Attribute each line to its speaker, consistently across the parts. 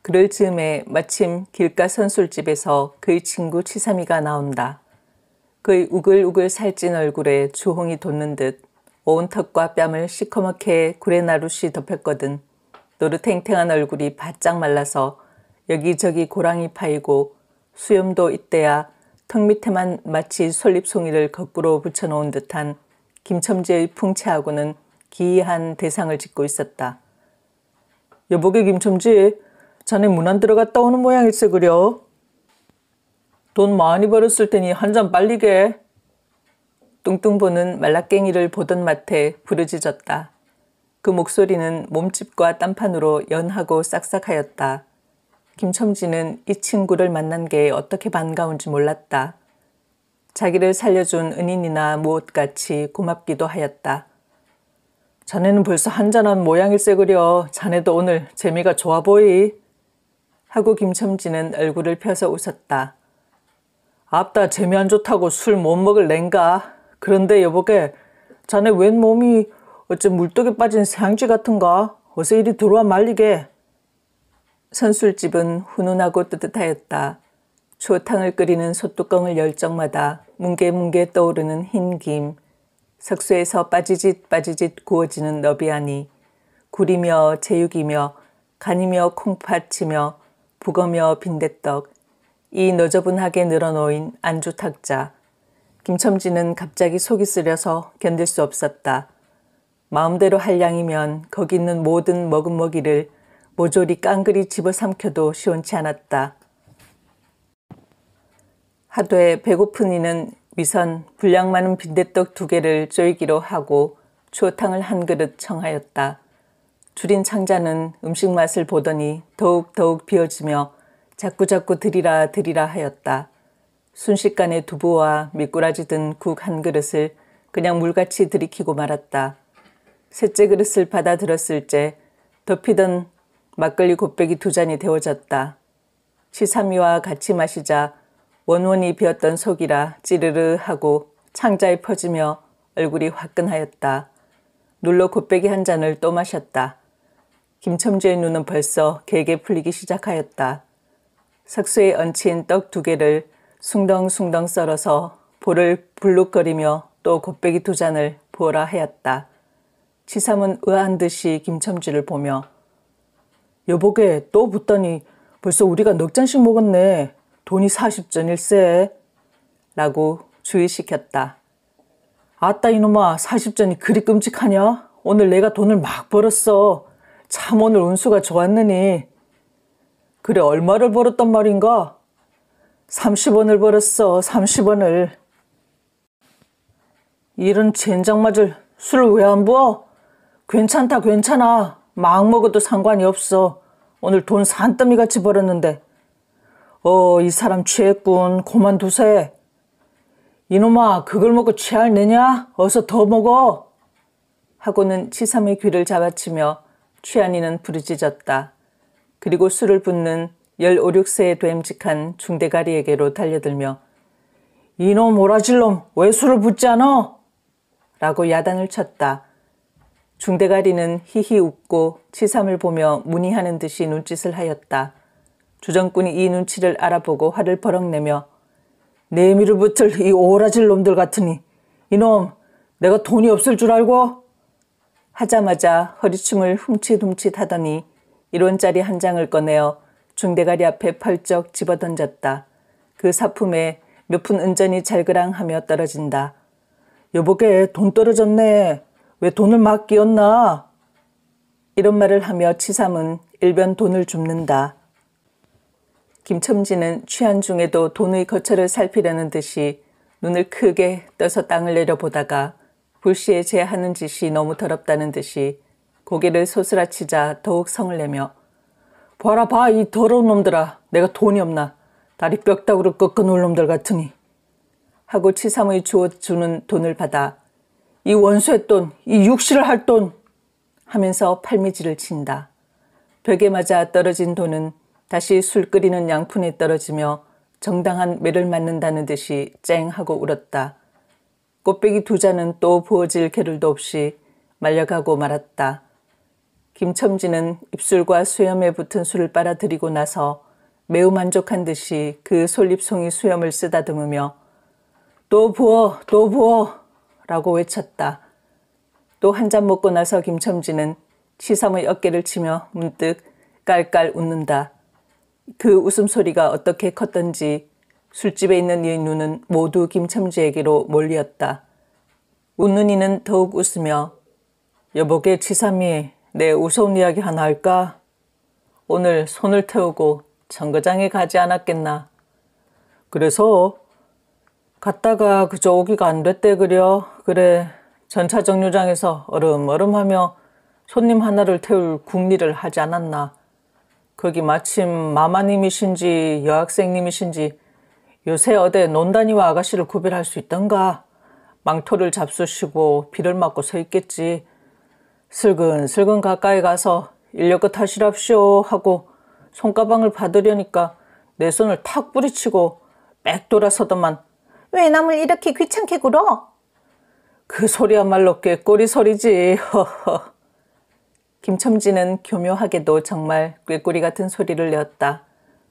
Speaker 1: 그럴 즈음에 마침 길가 선술집에서 그의 친구 치삼이가 나온다. 그의 우글우글 살찐 얼굴에 주홍이 돋는 듯 온 턱과 뺨을 시커멓게 구레나룻이 덮였거든. 노릇탱탱한 얼굴이 바짝 말라서 여기저기 고랑이 파이고 수염도 이때야 턱 밑에만 마치 솔잎송이를 거꾸로 붙여놓은 듯한 김첨지의 풍채하고는 기이한 대상을 짓고 있었다. 여보게 김첨지, 자네 문 안 들어갔다 오는 모양일세 그려. 돈 많이 벌었을 테니 한 잔 빨리게. 뚱뚱보는 말라깽이를 보던 맛에 부르짖었다. 그 목소리는 몸집과 딴판으로 연하고 싹싹하였다. 김첨지는 이 친구를 만난 게 어떻게 반가운지 몰랐다. 자기를 살려준 은인이나 무엇같이 고맙기도 하였다. 자네는 벌써 한잔한 모양일세 그려. 자네도 오늘 재미가 좋아 보이. 하고 김첨지는 얼굴을 펴서 웃었다. 앞다 재미 안 좋다고 술 못 먹을 랭가. 그런데 여보게, 자네 웬 몸이 어째 물독에 빠진 새앙쥐 같은가? 어서 이리 들어와 말리게. 선술집은 훈훈하고 뜨뜻하였다. 추어탕을 끓이는 솥뚜껑을 열 적마다 뭉게뭉게 떠오르는 흰 김, 석쇠에서 빠지짓 구워지는 너비아니, 굴이며 제육이며 간이며 콩팥이며 북어며 빈대떡, 이 너저분하게 늘어놓인 안주탁자. 김첨지는 갑자기 속이 쓰려서 견딜 수 없었다. 마음대로 할 양이면 거기 있는 모든 먹음먹이를 모조리 깡그리 집어삼켜도 시원치 않았다. 하되 배고픈 이는 위선 분량 많은 빈대떡 2개를 쪼이기로 하고 추어탕을 한 그릇 청하였다. 줄인 창자는 음식 맛을 보더니 더욱 비어지며 자꾸자꾸 드리라 하였다. 순식간에 두부와 미꾸라지 든 국 한 그릇을 그냥 물같이 들이키고 말았다. 셋째 그릇을 받아 들었을 때 덮이던 막걸리 곱빼기 2잔이 데워졌다. 치삼이와 같이 마시자 원원이 비었던 속이라 찌르르 하고 창자에 퍼지며 얼굴이 화끈하였다. 눌러 곱빼기 한 잔을 또 마셨다. 김첨지의 눈은 벌써 개게 풀리기 시작하였다. 석쇠에 얹힌 떡 2개를 숭덩숭덩 썰어서 볼을 불룩거리며 또 곱빼기 2잔을 부어라 하였다. 치삼은 의아한 듯이 김첨지를 보며 여보게 또 붓더니 벌써 우리가 넉 잔씩 먹었네. 돈이 40전일세. 라고 주의시켰다. 아따 이놈아, 40전이 그리 끔찍하냐? 오늘 내가 돈을 막 벌었어. 참 오늘 운수가 좋았느니. 그래 얼마를 벌었단 말인가? 30원을 벌었어. 30원을. 이런 젠장맞을 술을 왜 안 부어? 괜찮다 괜찮아. 막 먹어도 상관이 없어. 오늘 돈 산더미같이 벌었는데. 이 사람 취했군. 그만두세. 이놈아 그걸 먹고 취할 내냐? 어서 더 먹어. 하고는 치삼의 귀를 잡아치며 취한이는 부르짖었다. 그리고 술을 붓는 15, 16세의 되임직한 중대가리에게로 달려들며 이놈 오라질놈 왜 술을 붓지 않아? 라고 야단을 쳤다. 중대가리는 히히 웃고 치삼을 보며 문의하는 듯이 눈짓을 하였다. 주정꾼이 이 눈치를 알아보고 화를 버럭 내며 내미를 붙을 이 오라질 놈들 같으니 이놈 내가 돈이 없을 줄 알고? 하자마자 허리춤을 훔칫훔칫 하더니 1원짜리 한 장을 꺼내어 중대가리 앞에 펄쩍 집어던졌다. 그 사품에 몇 푼 은전이 잘그랑하며 떨어진다. 여보게 돈 떨어졌네. 왜 돈을 막 끼웠나? 이런 말을 하며 치삼은 일변 돈을 줍는다. 김첨지는 취한 중에도 돈의 거처를 살피려는 듯이 눈을 크게 떠서 땅을 내려보다가 불시에 제 하는 짓이 너무 더럽다는 듯이 고개를 소스라치자 더욱 성을 내며 봐라 봐 이 더러운 놈들아. 내가 돈이 없나. 다리 뼈다구로 꺾어놓을 놈들 같으니. 하고 치삼의 주어주는 돈을 받아 이 원수의 돈, 이 육실을 할 돈 하면서 팔미지를 친다. 벽에 맞아 떨어진 돈은 다시 술 끓이는 양푼에 떨어지며 정당한 매를 맞는다는 듯이 쨍 하고 울었다. 꽃배기 2잔은 또 부어질 겨를도 없이 말려가고 말았다. 김첨지는 입술과 수염에 붙은 술을 빨아들이고 나서 매우 만족한 듯이 그 솔잎송이 수염을 쓰다듬으며 또 부어, 또 부어 라고 외쳤다. 또 한 잔 먹고 나서 김첨지는 치삼의 어깨를 치며 문득 깔깔 웃는다. 그 웃음소리가 어떻게 컸던지 술집에 있는 이의 눈은 모두 김첨지에게로 몰리었다. 웃는 이는 더욱 웃으며 여보게 치삼이 내 우스운 이야기 하나 할까? 오늘 손을 태우고 정거장에 가지 않았겠나? 그래서 갔다가 그저 오기가 안 됐대 그려. 그래 전차 정류장에서 얼음얼음하며 손님 하나를 태울 궁리를 하지 않았나? 거기 마침 마마님이신지 여학생님이신지 요새 어디 논다니와 아가씨를 구별할 수 있던가? 망토를 잡수시고 비를 맞고 서 있겠지. 슬근슬근 가까이 가서 인력거 타시랍시오 하고 손가방을 받으려니까 내 손을 탁 뿌리치고 빽 돌아서더만 왜 남을 이렇게 귀찮게 굴어? 그 소리야말로 꾀꼬리 소리지. 허허. 김첨지는 교묘하게도 정말 꾀꼬리 같은 소리를 내었다.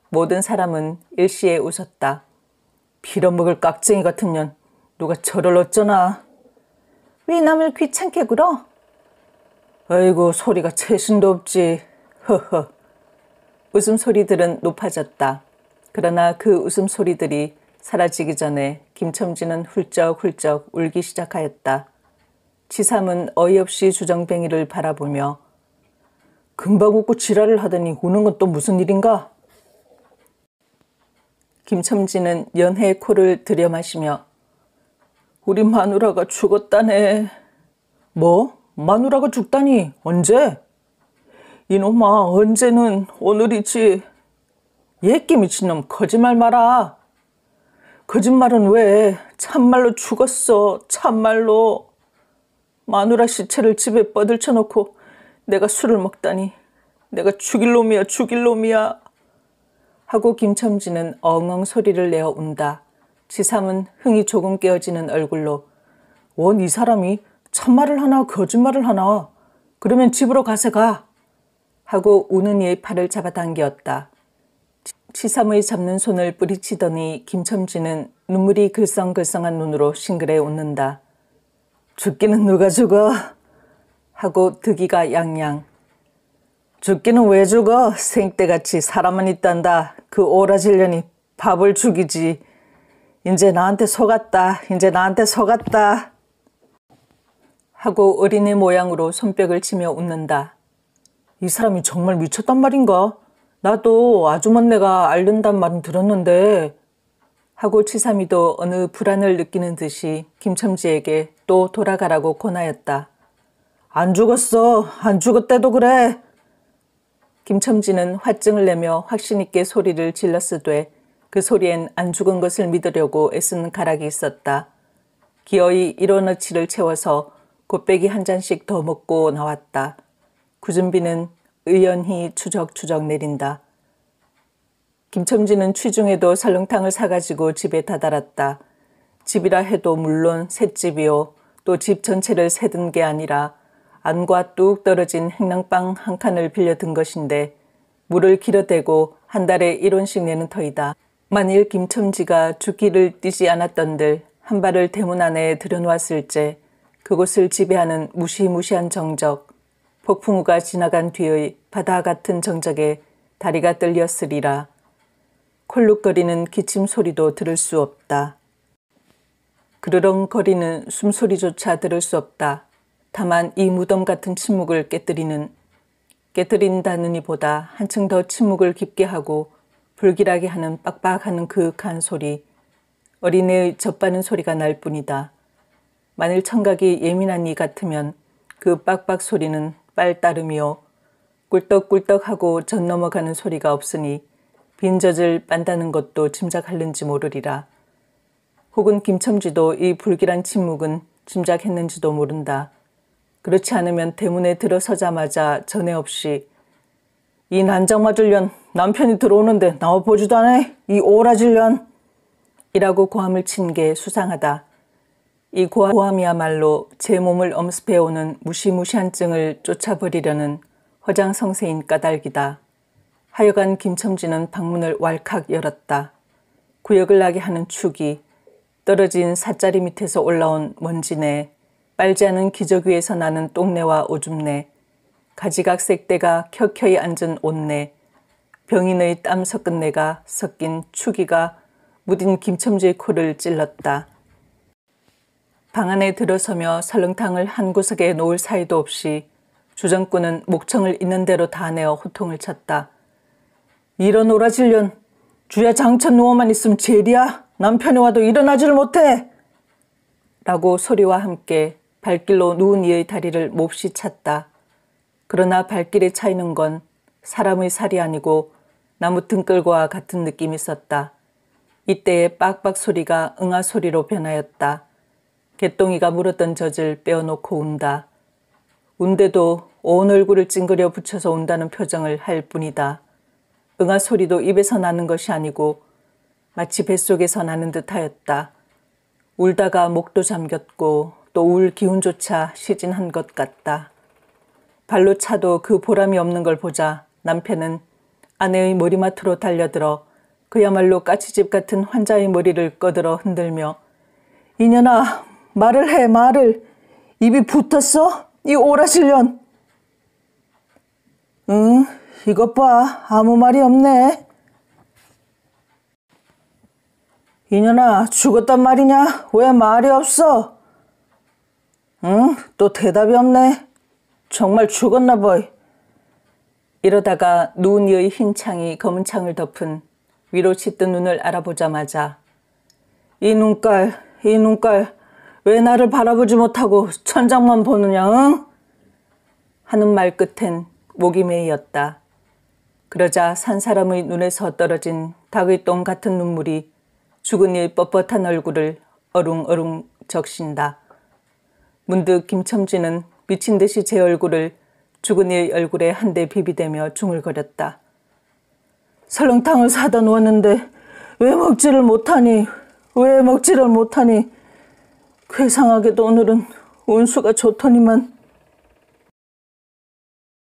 Speaker 1: 모든 사람은 일시에 웃었다. 빌어먹을 깍쟁이 같은 년 누가 저를 어쩌나. 왜 남을 귀찮게 굴어? 아이고 소리가 채신도 없지. 허허. 웃음소리들은 높아졌다. 그러나 그 웃음소리들이 사라지기 전에 김첨지는 훌쩍훌쩍 울기 시작하였다. 치삼은 어이없이 주정뱅이를 바라보며 금방 웃고 지랄을 하더니 우는 건 또 무슨 일인가? 김첨지는 연해 코를 들여마시며 우리 마누라가 죽었다네. 뭐? 마누라가 죽다니? 언제? 이놈아 언제는 오늘이지. 예끼 미친놈 거짓말 마라. 거짓말은 왜? 참말로 죽었어. 참말로. 마누라 시체를 집에 뻗을쳐놓고 내가 술을 먹다니. 내가 죽일 놈이야 죽일 놈이야. 하고 김첨지는 엉엉 소리를 내어 운다. 치삼은 흥이 조금 깨어지는 얼굴로 원 이 사람이 참말을 하나 거짓말을 하나. 그러면 집으로 가세 가. 하고 우는 이의 팔을 잡아당겼다. 치삼의 잡는 손을 뿌리치더니 김첨지는 눈물이 글썽글썽한 눈으로 싱그레 웃는다. 죽기는 누가 죽어? 하고 득이가 양양. 죽기는 왜 죽어? 생떼같이 사람만 있단다. 그 오라질년이 밥을 죽이지. 이제 나한테 속았다. 이제 나한테 속았다. 하고 어린애 모양으로 손뼉을 치며 웃는다. 이 사람이 정말 미쳤단 말인가? 나도 아주머니가 앓는단 말은 들었는데. 하고 치삼이도 어느 불안을 느끼는 듯이 김첨지에게 또 돌아가라고 권하였다. 안 죽었어. 안 죽었대도 그래. 김첨지는 화증을 내며 확신 있게 소리를 질렀으되 그 소리엔 안 죽은 것을 믿으려고 애쓰는 가락이 있었다. 기어이 일어너치를 채워서 곱빼기 한 잔씩 더 먹고 나왔다. 구준비는 의연히 추적추적 내린다. 김첨지는 취중에도 설렁탕을 사가지고 집에 다다랐다. 집이라 해도 물론 셋집이요. 또 집 전체를 세든 게 아니라 안과 뚝 떨어진 행랑방 한 칸을 빌려든 것인데 물을 길어대고 한 달에 1원씩 내는 터이다. 만일 김첨지가 죽기를 뛰지 않았던들 한 발을 대문 안에 들여놓았을째 그곳을 지배하는 무시무시한 정적, 폭풍우가 지나간 뒤의 바다 같은 정적에 다리가 떨렸으리라. 콜룩거리는 기침 소리도 들을 수 없다. 그르렁거리는 숨소리조차 들을 수 없다. 다만 이 무덤 같은 침묵을 깨뜨린다는 이보다 한층 더 침묵을 깊게 하고 불길하게 하는 빡빡하는 그윽한 소리, 어린애의 젖바는 소리가 날 뿐이다. 만일 청각이 예민한 이 같으면 그 빡빡 소리는 빨따름이요. 꿀떡꿀떡하고 젖 넘어가는 소리가 없으니 빈젖을 빤다는 것도 짐작할는지 모르리라. 혹은 김첨지도 이 불길한 침묵은 짐작했는지도 모른다. 그렇지 않으면 대문에 들어서자마자 전에 없이 이 난장 맞을 년 남편이 들어오는데 나와보지도 않아? 이 오라질 년 이라고 고함을 친 게 수상하다. 이 고함이야말로 제 몸을 엄습해오는 무시무시한 증을 쫓아버리려는 허장성세인 까닭이다. 하여간 김첨지는 방문을 왈칵 열었다. 구역을 나게 하는 축이, 떨어진 삿자리 밑에서 올라온 먼지내, 빨지 않은 기저 위에서 나는 똥내와 오줌내, 가지각색 때가 켜켜이 앉은 옷내, 병인의 땀 섞은 내가 섞인 축이가 무딘 김첨지의 코를 찔렀다. 방 안에 들어서며 설렁탕을 한 구석에 놓을 사이도 없이 주정꾼은 목청을 있는 대로 다 내어 호통을 쳤다. 이런 오라질년, 주야 장천 누워만 있으면 제일이야. 남편이 와도 일어나지를 못해. 라고 소리와 함께 발길로 누운 이의 다리를 몹시 찼다. 그러나 발길에 차이는 건 사람의 살이 아니고 나무 등끌과 같은 느낌이 있었다. 이때의 빡빡 소리가 응아 소리로 변하였다. 개똥이가 물었던 젖을 빼어놓고 운다. 운데도 온 얼굴을 찡그려 붙여서 운다는 표정을 할 뿐이다. 응아 소리도 입에서 나는 것이 아니고 마치 뱃속에서 나는 듯하였다. 울다가 목도 잠겼고 또 울 기운조차 시진한 것 같다. 발로 차도 그 보람이 없는 걸 보자 남편은 아내의 머리맡으로 달려들어 그야말로 까치집 같은 환자의 머리를 꺼들어 흔들며 이년아, 말을 해, 말을. 입이 붙었어? 이 오라실년. 응, 이것 봐. 아무 말이 없네. 이년아, 죽었단 말이냐? 왜 말이 없어? 응, 또 대답이 없네. 정말 죽었나 봐. 이러다가 누운 이의 흰 창이 검은 창을 덮은 위로 짙은 눈을 알아보자마자 이 눈깔 왜 나를 바라보지 못하고 천장만 보느냐, 응? 하는 말 끝엔 목이 메이었다. 그러자 산 사람의 눈에서 떨어진 닭의 똥 같은 눈물이 죽은 이의 뻣뻣한 얼굴을 어룽어룽 적신다. 문득 김첨지는 미친 듯이 제 얼굴을 죽은 이의 얼굴에 한 대 비비대며 중얼거렸다. 설렁탕을 사다 놓았는데 왜 먹지를 못하니? 왜 먹지를 못하니? 괴상하게도 오늘은 운수가 좋더니만